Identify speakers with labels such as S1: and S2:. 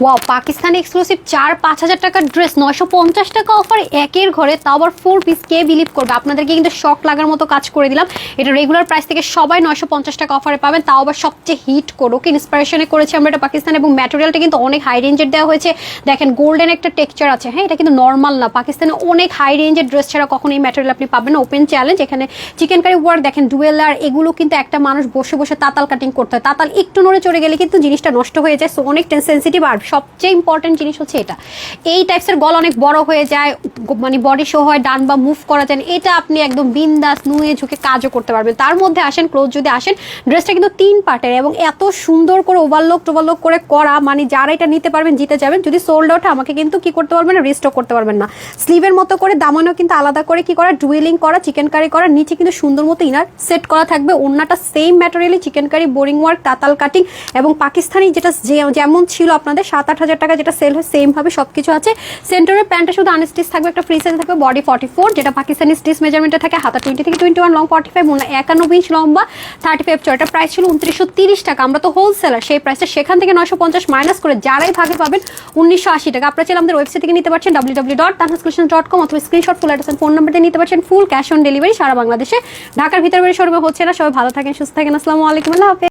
S1: Wow, Pakistani exclusive 4-5 হাজার টাকার dress 950 টাকা অফার একের ঘরে, তাও আবার 4 পিস। কে বিলিভ করবে? আপনাদেরকে কিন্তু শক লাগার মতো কাজ করে দিলাম। এটা রেগুলার প্রাইস থেকে সবাই 950 টাকা অফারে পাবেন, তাও আবার সবচেয়ে হিট কোডোকে ইন্সপিরেশনে করেছি আমরা এটা পাকিস্তান, এবং ম্যাটেরিয়ালটা কিন্তু অনেক হাই রেঞ্জের দেওয়া হয়েছে। দেখেন গোল্ডেন একটা টেক্সচার আছে, হ্যাঁ এটা কিন্তু নর্মাল না। পাকিস্তানে অনেক হাই রেঞ্জের ড্রেস ছাড়া কখনো এই ম্যাটেরিয়াল আপনি পাবেন না। ওপেন চ্যালেঞ্জ, এখানে চিকেন কারি ওয়ার্ক দেখেন, ডুয়েলার, এগুলো কিন্তু একটা মানুষ বসে বসে তাতাল কাটিং করতে হয়। তাতাল একটু নড়ে চড়ে গেলে কিন্তু জিনিসটা নষ্ট হয়ে যায়, সো অনেক সেন্সিটিভ। আর সবচেয়ে ইম্পর্টেন্ট জিনিস হচ্ছে এটা, এই টাইপসের গলা অনেক বড় হয়ে যায়, মানে বডি শো হয়, ডান বা মুভ করা যায়, এটা আপনি একদম বিন্দাস নুয়ে ঝুঁকে কাজও করতে পারবেন। তার মধ্যে আসেন ক্লোজ যদি আসেন, ড্রেসটা কিন্তু 3 পার্টের এবং এত সুন্দর করে ওভারলোক করে করা, মানে যারা এটা নিতে পারবেন জিতে যাবেন। যদি সোল্ড আউট আমাকে কিন্তু কি করতে পারবেন না, রিস্টক করতে পারবেন না। স্লিভের মতো করে দামানো কিন্তু আলাদা করে কি করা, ডুয়েলিং করা, চিকেন কারি করা, নিচে কিন্তু সুন্দর মতো ইনার সেট করা থাকবে। ওন্নাটা সেম ম্যাটেরিয়ালি চিকেন কারি, বোরিং ওয়ার্ক, তাতাল কাটিং এবং পাকিস্তানি যেটা যেমন ছিল আপনাদের 7-8 হাজার টাকা যেটা সেল হয়, সেম ভাবে সবকিছু আছে। সেন্টারের প্যান্টটা শুধু আনস্টিচ থাকবে, একটা ফ্রি সাইজ থাকবে, বডি 44, যেটা পাকিস্তানি স্টিচ মেজারমেন্টে থাকে, হাতা 20 থেকে 21, লং 45, ওন্না 91 ইঞ্চ লম্বা, 35 চড়া। এটা প্রাইস ছিল 2930 টাকা, আমরা তো হোলসেলার, সেই প্রাইসটা সেখান থেকে 950 মাইনাস করে যারাই ভাগে পাবেন 1980 টাকা। আপনারা চাইলে আমাদের ওয়েবসাইট থেকে নিতে পারছেন www.tanhascollections.com, অথবা screenshot full address phone number দিয়ে নিতে পারছেন। ফুল ক্যাশ অন ডেলিভারি সারা বাংলাদেশে, ঢাকার ভিতরে শোরুমে হচ্ছে না। সবাই ভালো থাকেন, সুস্থ থাকেন, আসসালামু আলাইকুম, আল্লাহ হাফেজ।